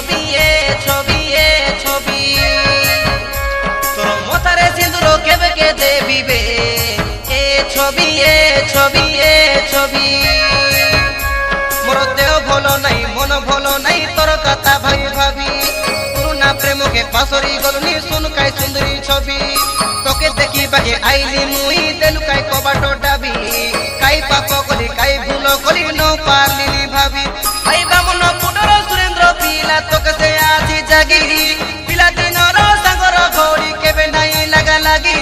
ছবি এ ছবি এ ছবি তোর মতারে সিঁদুর কেবে কে দেবিবে এ ছবি এ ছবি এ ছবি মোর দেহ ভালো নাই মন ভালো নাই তোর কথা ভাবি ভাবি পুরুনা প্রেমকে পাসরি গলুনি শুন কাই সুন্দরী ছবি তোকে দেখি বাগে আইলি মুই দেলু কাই কবাট ডাবি কাই পাপ কলি কাই ভুল কলি ন পারলিনি ভাবি আই বামন পুটর সুরেন্দ্র পিলা তোকে সে আজি জাগি পিলা দিনর সাগর ঘড়ি কেবে নাই লাগা লাগি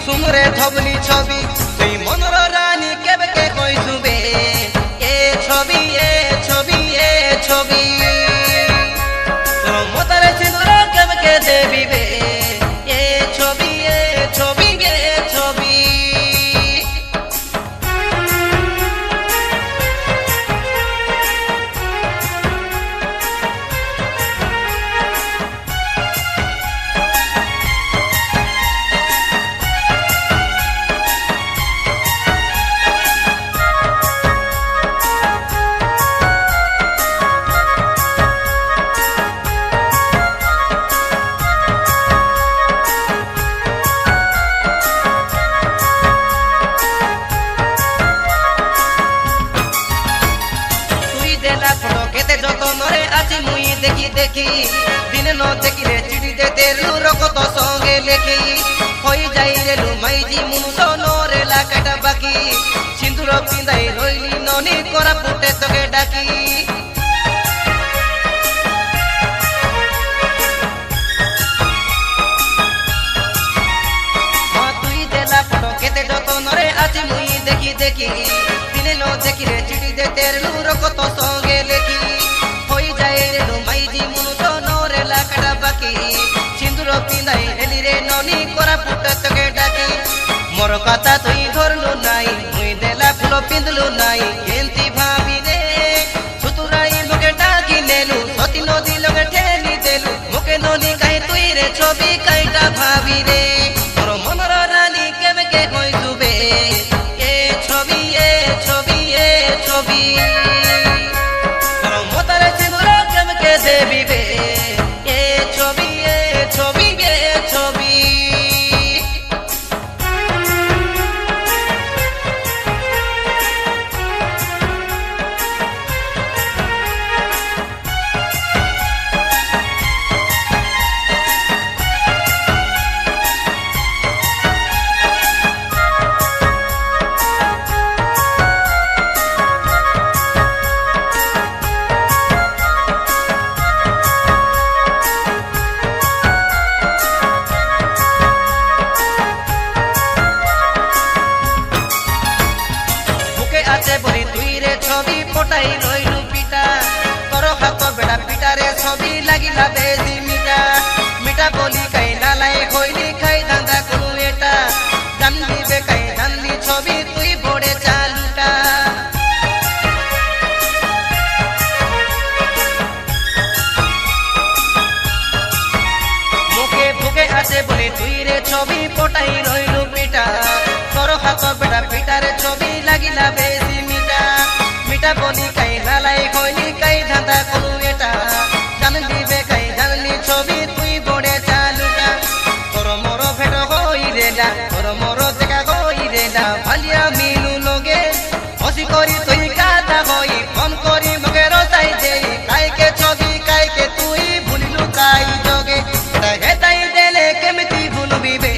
সুমরে ধবলি ছবি তুই মনর রানী কেবে কে কই সুবে এ ছবি এ ছবি এ ছবি তোর মতারে সিঁদুর কেবে কে দেবিবে এ ছবি এ ছবি এ ছবি দেখি দেখি দিনে ন দেখিলে চিঠি দে রকত সঙ্গে লেখি হই যাই রেলু মাইজি মুনুষ নরে লাগাটা বাকি সিঁদুর পিঁধাই রইলি ননি করা পুটে তোকে ডাকি তুই দেলা ফটো কেতে যতনরে আছি মুই দেখি দেখি দিনে ন দেখিলে চিঠি দে রকত সঙ্গে লেখি সিঁদুর পিঁধাই হেলি রে ননি করা পুট তোকে ডাকি মোর কথা তুই ধরলু নাই মুই দেলা ফুল পিঁধলু নাই কেন্তি ভাবি রে সুতুরাই মুখে ডাকি নেলু সতী নদী লগে ঠেলি দেলু মুখে নদী কাই তুই রে ছবি কাইটা ভাবি রে তোর মনর রানী কেবে কে কই সুবে এ ছবি এ ছবি এ ছবি তোর মতারে সিঁদুর কেবে কে দেবিবে ছবি পটাই রইলু পিটা তোর হাত বেড়া পিটারে ছবি লাগিলা বেশি মিটা মিটা বলি কাই নালাই হইলি খাই ধান্দা কোনো এটা জানলি বে কাই জানলি ছবি তুই বড়ে চালুটা মুখে ফুকে আছে বলে তুই রে ছবি পটাই রইলু পিটা তোর হাত বেড়া পিটারে ছবি লাগিলা বেশি মিটা বলি কাই নালাই হইলি কাই ধান্দা কোনো এটা জানলি বে কাই জানলি ছবি তুই বড়ে চালুটা তোর মোর ভেট হই রে না তোর মোর দেখা হই রে না ভালিয়া মিলু লগে হসি করি তুই কাটা হই ফোন করি মুখে রসাই দে কাইকে ছবি কাইকে তুই ভুলিলু কাই জগে হেতাই দেলে কেমিতি ভুলবি বে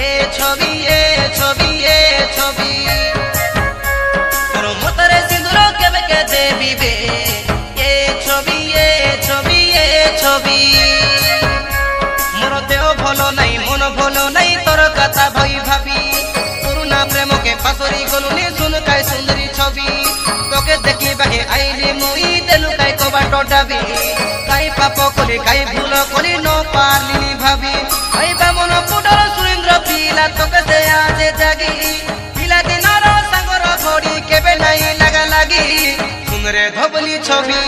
এ ছবি এ ছবি এ ছবি তোর মতারে সিঁদুর কেবে কে দেবিবে এ ছবি এ ছবি এ ছবি মোর দেহ ভালো নাই মন ভালো নাই তোর কথা ভাই ভাবি পুরুনা প্রেমকে পাসরি গলুনি শুন কাই সুন্দরী ছবি তোকে দেখি বাগে আইলি মুই দেলু কাই কবাট ডাবি কাই পাপ কলি কাই ভুল কলি ন পারলিনি ভাবি আই বামন পুটর সুরেন্দ্র পিলা তোকে সে আজে জাগি পিলা দিনর সাগর ঘড়ি কেবে নাই লাগা লাগি সুন্দরে ধবলি ছবি।